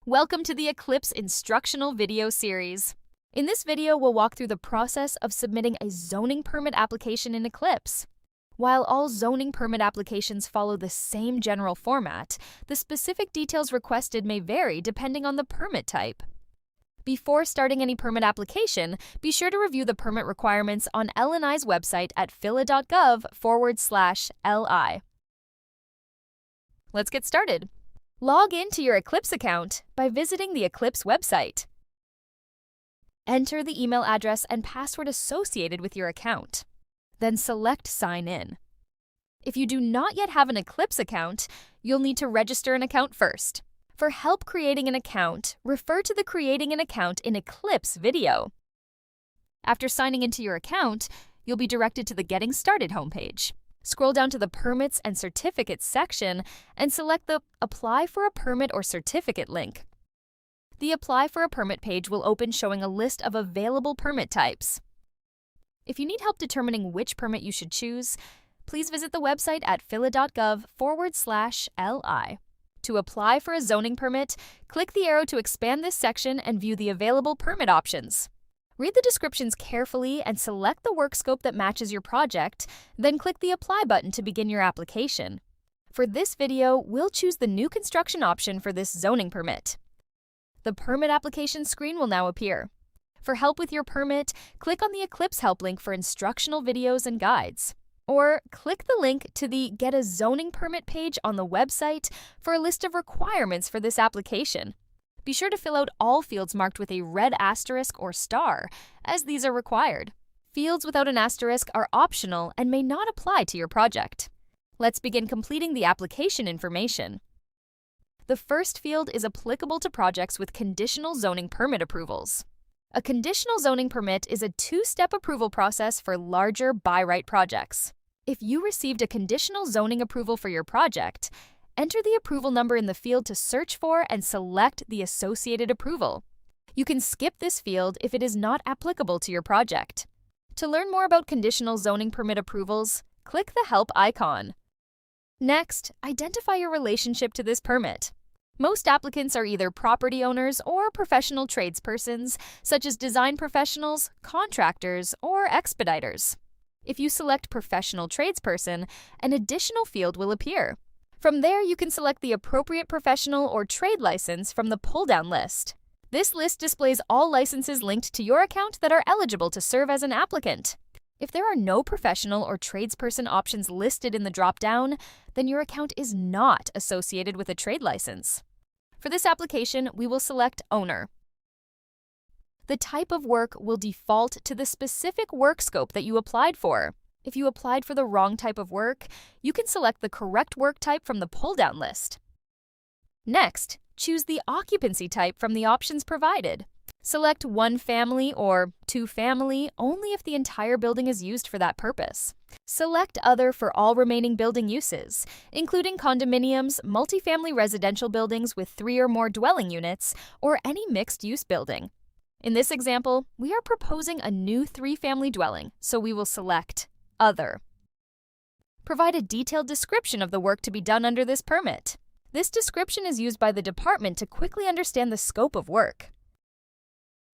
Welcome to the Eclipse instructional video series. In this video, we'll walk through the process of submitting a zoning permit application in Eclipse. While all zoning permit applications follow the same general format, the specific details requested may vary depending on the permit type. Before starting any permit application, be sure to review the permit requirements on LNI's website at phila.gov/li. Let's get started. Log into your Eclipse account by visiting the Eclipse website. Enter the email address and password associated with your account. Then select Sign In. If you do not yet have an Eclipse account, you'll need to register an account first. For help creating an account, refer to the Creating an Account in Eclipse video. After signing into your account, you'll be directed to the Getting Started homepage. Scroll down to the Permits and Certificates section and select the Apply for a Permit or Certificate link. The Apply for a Permit page will open showing a list of available permit types. If you need help determining which permit you should choose, please visit the website at phila.gov/li. To apply for a zoning permit, click the arrow to expand this section and view the available permit options. Read the descriptions carefully and select the work scope that matches your project, then click the Apply button to begin your application. For this video, we'll choose the new construction option for this zoning permit. The permit application screen will now appear. For help with your permit, click on the Eclipse Help link for instructional videos and guides. Or click the link to the Get a Zoning Permit page on the website for a list of requirements for this application. Be sure to fill out all fields marked with a red asterisk or star, as these are required. Fields without an asterisk are optional and may not apply to your project. Let's begin completing the application information. The first field is applicable to projects with conditional zoning permit approvals. A conditional zoning permit is a two-step approval process for larger by-right projects. If you received a conditional zoning approval for your project, enter the approval number in the field to search for and select the associated approval. You can skip this field if it is not applicable to your project. To learn more about conditional zoning permit approvals, click the Help icon. Next, identify your relationship to this permit. Most applicants are either property owners or professional tradespersons, such as design professionals, contractors, or expediters. If you select professional tradesperson, an additional field will appear. From there, you can select the appropriate professional or trade license from the pull-down list. This list displays all licenses linked to your account that are eligible to serve as an applicant. If there are no professional or tradesperson options listed in the drop-down, then your account is not associated with a trade license. For this application, we will select Owner. The type of work will default to the specific work scope that you applied for. If you applied for the wrong type of work, you can select the correct work type from the pull-down list. Next, choose the occupancy type from the options provided. Select one family or two family only if the entire building is used for that purpose. Select Other for all remaining building uses, including condominiums, multifamily residential buildings with 3 or more dwelling units, or any mixed-use building. In this example, we are proposing a new 3-family dwelling, so we will select Other. Provide a detailed description of the work to be done under this permit. This description is used by the department to quickly understand the scope of work.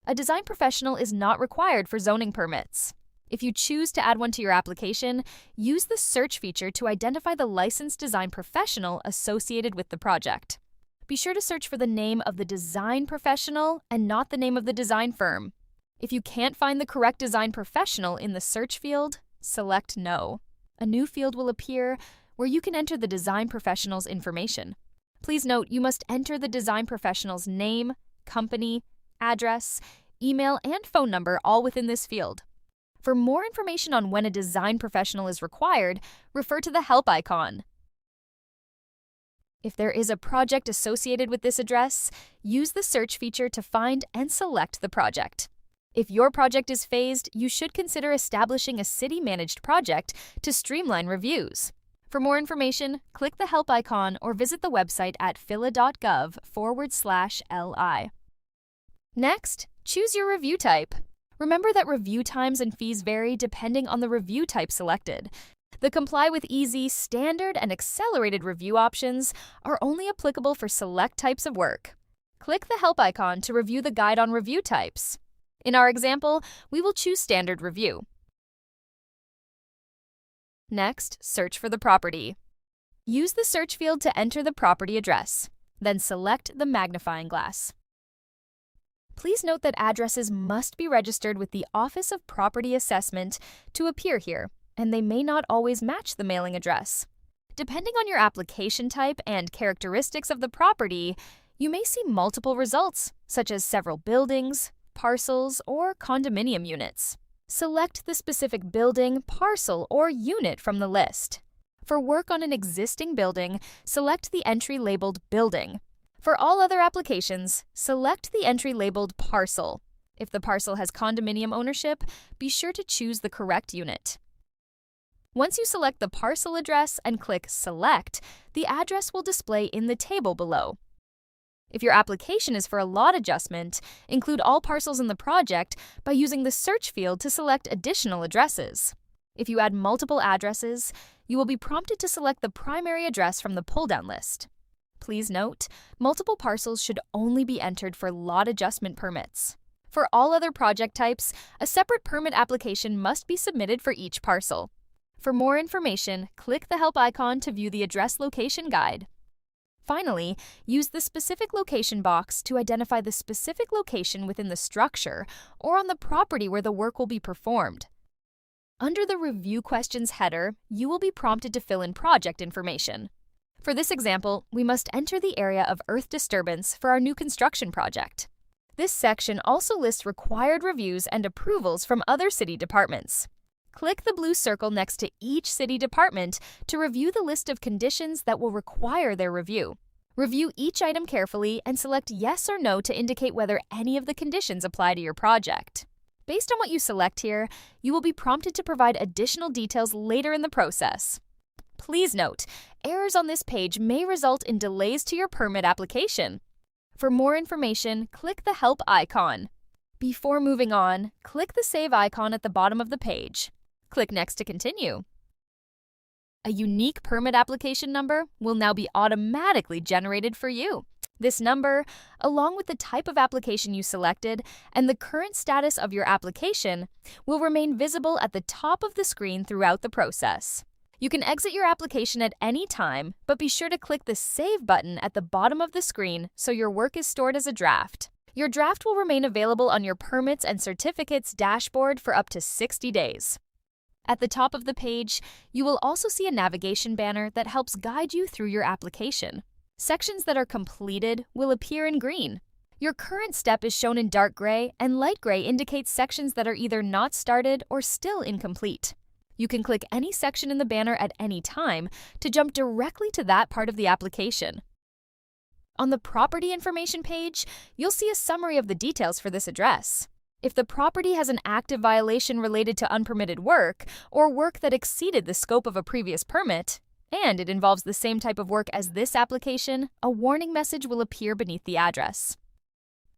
A design professional is not required for zoning permits. If you choose to add one to your application, use the search feature to identify the licensed design professional associated with the project. Be sure to search for the name of the design professional and not the name of the design firm. If you can't find the correct design professional in the search field, select No. A new field will appear where you can enter the design professional's information. Please note you must enter the design professional's name, company, address, email, and phone number all within this field. For more information on when a design professional is required, refer to the Help icon. If there is a project associated with this address, use the search feature to find and select the project. If your project is phased, you should consider establishing a city-managed project to streamline reviews. For more information, click the Help icon or visit the website at phila.gov/li. Next, choose your review type. Remember that review times and fees vary depending on the review type selected. The Comply with Easy, Standard, and Accelerated review options are only applicable for select types of work. Click the Help icon to review the guide on review types. In our example, we will choose Standard Review. Next, search for the property. Use the search field to enter the property address, then select the magnifying glass. Please note that addresses must be registered with the Office of Property Assessment to appear here, and they may not always match the mailing address. Depending on your application type and characteristics of the property, you may see multiple results, such as several buildings, parcels, or condominium units. Select the specific building, parcel, or unit from the list. For work on an existing building, select the entry labeled Building. For all other applications, select the entry labeled Parcel. If the parcel has condominium ownership, be sure to choose the correct unit. Once you select the parcel address and click Select, the address will display in the table below. If your application is for a lot adjustment, include all parcels in the project by using the search field to select additional addresses. If you add multiple addresses, you will be prompted to select the primary address from the pull-down list. Please note, multiple parcels should only be entered for lot adjustment permits. For all other project types, a separate permit application must be submitted for each parcel. For more information, click the Help icon to view the address location guide. Finally, use the specific location box to identify the specific location within the structure or on the property where the work will be performed. Under the Review Questions header, you will be prompted to fill in project information. For this example, we must enter the area of earth disturbance for our new construction project. This section also lists required reviews and approvals from other city departments. Click the blue circle next to each city department to review the list of conditions that will require their review. Review each item carefully and select yes or no to indicate whether any of the conditions apply to your project. Based on what you select here, you will be prompted to provide additional details later in the process. Please note, errors on this page may result in delays to your permit application. For more information, click the Help icon. Before moving on, click the Save icon at the bottom of the page. Click Next to continue. A unique permit application number will now be automatically generated for you. This number, along with the type of application you selected and the current status of your application, will remain visible at the top of the screen throughout the process. You can exit your application at any time, but be sure to click the Save button at the bottom of the screen so your work is stored as a draft. Your draft will remain available on your Permits and Certificates dashboard for up to 60 days. At the top of the page, you will also see a navigation banner that helps guide you through your application. Sections that are completed will appear in green. Your current step is shown in dark gray, and light gray indicates sections that are either not started or still incomplete. You can click any section in the banner at any time to jump directly to that part of the application. On the property information page, you'll see a summary of the details for this address. If the property has an active violation related to unpermitted work or work that exceeded the scope of a previous permit, and it involves the same type of work as this application, a warning message will appear beneath the address.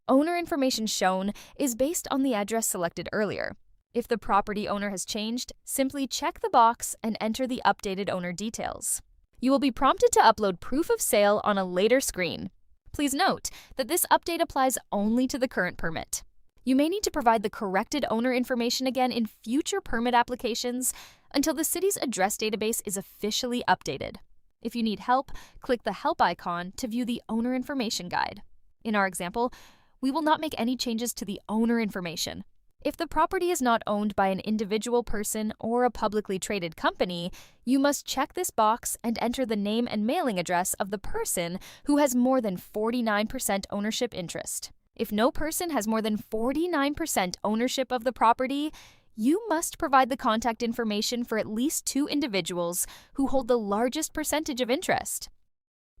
Owner information shown is based on the address selected earlier. If the property owner has changed, simply check the box and enter the updated owner details. You will be prompted to upload proof of sale on a later screen. Please note that this update applies only to the current permit. You may need to provide the corrected owner information again in future permit applications until the city's address database is officially updated. If you need help, click the Help icon to view the owner information guide. In our example, we will not make any changes to the owner information. If the property is not owned by an individual person or a publicly traded company, you must check this box and enter the name and mailing address of the person who has more than 49% ownership interest. If no person has more than 49% ownership of the property, you must provide the contact information for at least 2 individuals who hold the largest percentage of interest.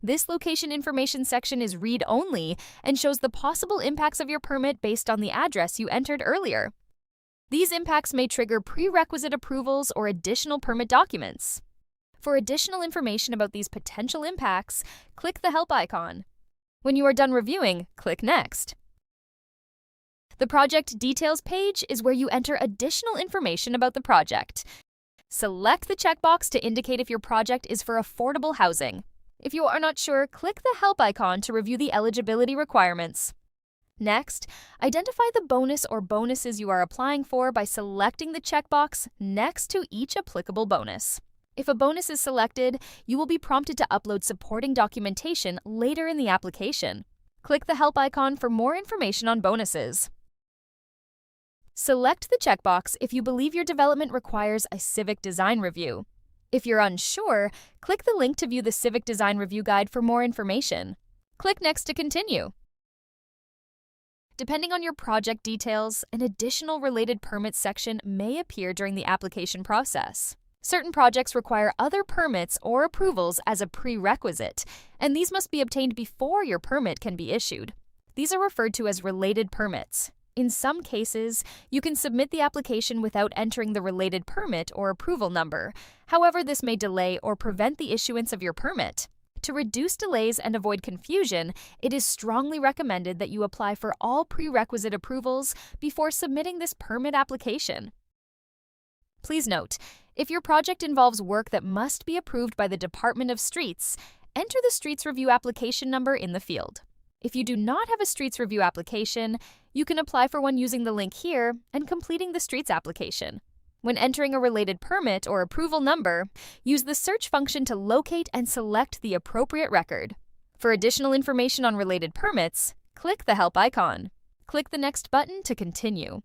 This location information section is read-only and shows the possible impacts of your permit based on the address you entered earlier. These impacts may trigger prerequisite approvals or additional permit documents. For additional information about these potential impacts, click the Help icon. When you are done reviewing, click Next. The Project Details page is where you enter additional information about the project. Select the checkbox to indicate if your project is for affordable housing. If you are not sure, click the Help icon to review the eligibility requirements. Next, identify the bonus or bonuses you are applying for by selecting the checkbox next to each applicable bonus. If a bonus is selected, you will be prompted to upload supporting documentation later in the application. Click the Help icon for more information on bonuses. Select the checkbox if you believe your development requires a civic design review. If you're unsure, click the link to view the Civic Design Review Guide for more information. Click Next to continue. Depending on your project details, an additional related permits section may appear during the application process. Certain projects require other permits or approvals as a prerequisite, and these must be obtained before your permit can be issued. These are referred to as related permits. In some cases, you can submit the application without entering the related permit or approval number. However, this may delay or prevent the issuance of your permit. To reduce delays and avoid confusion, it is strongly recommended that you apply for all prerequisite approvals before submitting this permit application. Please note, if your project involves work that must be approved by the Department of Streets, enter the Streets Review application number in the field. If you do not have a Streets Review application, you can apply for one using the link here and completing the Streets application. When entering a related permit or approval number, use the search function to locate and select the appropriate record. For additional information on related permits, click the Help icon. Click the Next button to continue.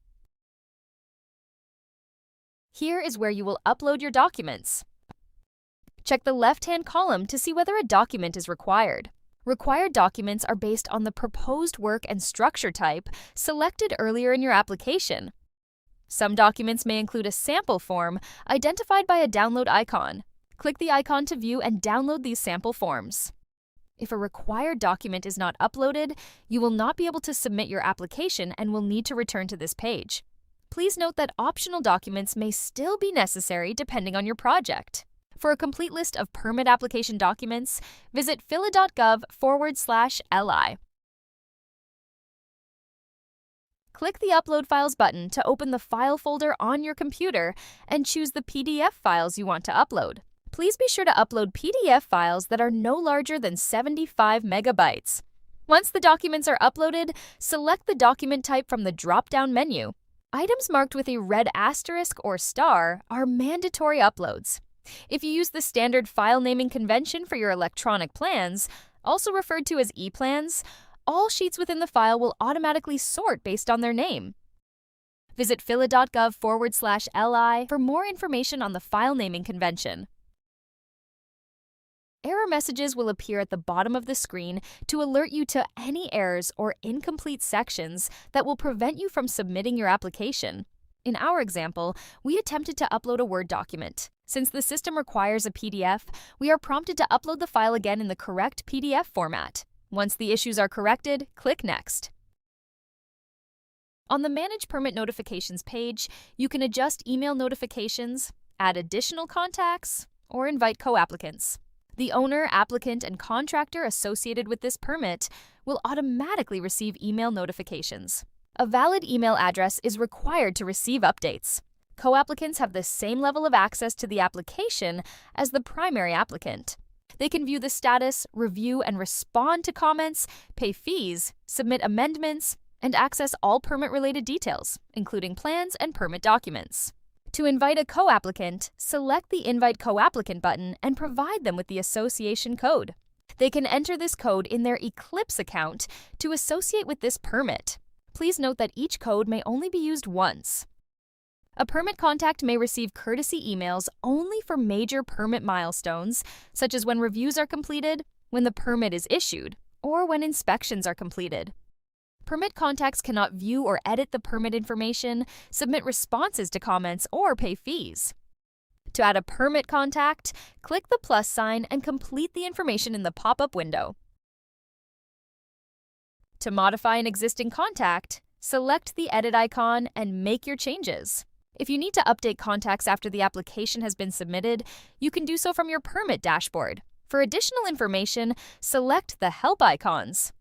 Here is where you will upload your documents. Check the left-hand column to see whether a document is required. Required documents are based on the proposed work and structure type selected earlier in your application. Some documents may include a sample form identified by a download icon. Click the icon to view and download these sample forms. If a required document is not uploaded, you will not be able to submit your application and will need to return to this page. Please note that optional documents may still be necessary depending on your project. For a complete list of permit application documents, visit phila.gov/li. Click the Upload Files button to open the file folder on your computer and choose the PDF files you want to upload. Please be sure to upload PDF files that are no larger than 75 megabytes. Once the documents are uploaded, select the document type from the drop-down menu. Items marked with a red asterisk or star are mandatory uploads. If you use the standard file naming convention for your electronic plans, also referred to as e-plans, all sheets within the file will automatically sort based on their name. Visit phila.gov/li for more information on the file naming convention. Error messages will appear at the bottom of the screen to alert you to any errors or incomplete sections that will prevent you from submitting your application. In our example, we attempted to upload a Word document. Since the system requires a PDF, we are prompted to upload the file again in the correct PDF format. Once the issues are corrected, click Next. On the Manage Permit Notifications page, you can adjust email notifications, add additional contacts, or invite co-applicants. The owner, applicant, and contractor associated with this permit will automatically receive email notifications. A valid email address is required to receive updates. Co-applicants have the same level of access to the application as the primary applicant. They can view the status, review and respond to comments, pay fees, submit amendments, and access all permit-related details, including plans and permit documents. To invite a co-applicant, select the Invite Co-applicant button and provide them with the association code. They can enter this code in their Eclipse account to associate with this permit. Please note that each code may only be used once. A permit contact may receive courtesy emails only for major permit milestones, such as when reviews are completed, when the permit is issued, or when inspections are completed. Permit contacts cannot view or edit the permit information, submit responses to comments, or pay fees. To add a permit contact, click the plus sign and complete the information in the pop-up window. To modify an existing contact, select the edit icon and make your changes. If you need to update contacts after the application has been submitted, you can do so from your permit dashboard. For additional information, select the help icons.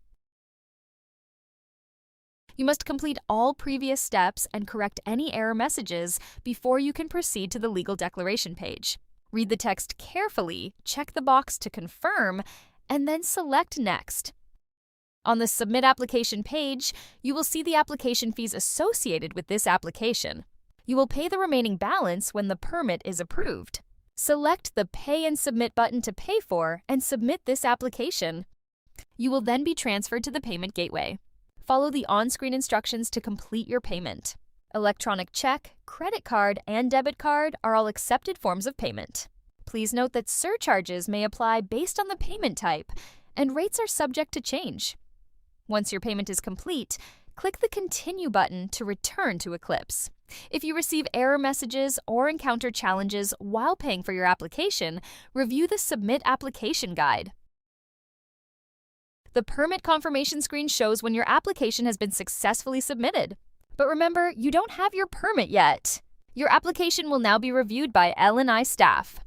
You must complete all previous steps and correct any error messages before you can proceed to the legal declaration page. Read the text carefully, check the box to confirm, and then select Next. On the Submit Application page, you will see the application fees associated with this application. You will pay the remaining balance when the permit is approved. Select the Pay and Submit button to pay for and submit this application. You will then be transferred to the payment gateway. Follow the on-screen instructions to complete your payment. Electronic check, credit card, and debit card are all accepted forms of payment. Please note that surcharges may apply based on the payment type, and rates are subject to change. Once your payment is complete, click the Continue button to return to Eclipse. If you receive error messages or encounter challenges while paying for your application, review the Submit Application Guide. The permit confirmation screen shows when your application has been successfully submitted. But remember, you don't have your permit yet. Your application will now be reviewed by L&I staff.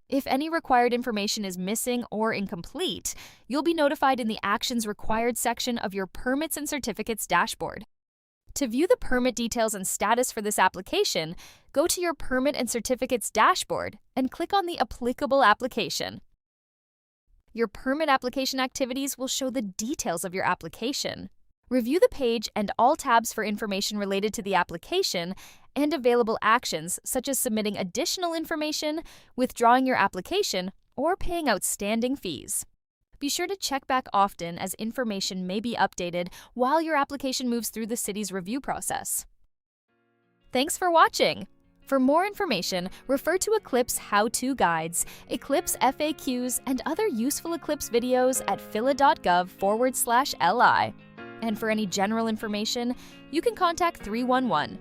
If any required information is missing or incomplete, you'll be notified in the Actions Required section of your Permits and Certificates dashboard. To view the permit details and status for this application, go to your Permit and Certificates dashboard and click on the applicable application. Your permit application activities will show the details of your application. Review the page and all tabs for information related to the application and available actions such as submitting additional information, withdrawing your application, or paying outstanding fees. Be sure to check back often as information may be updated while your application moves through the city's review process. Thanks for watching! For more information, refer to Eclipse how-to guides, Eclipse FAQs, and other useful Eclipse videos at phila.gov/li. And for any general information, you can contact 311.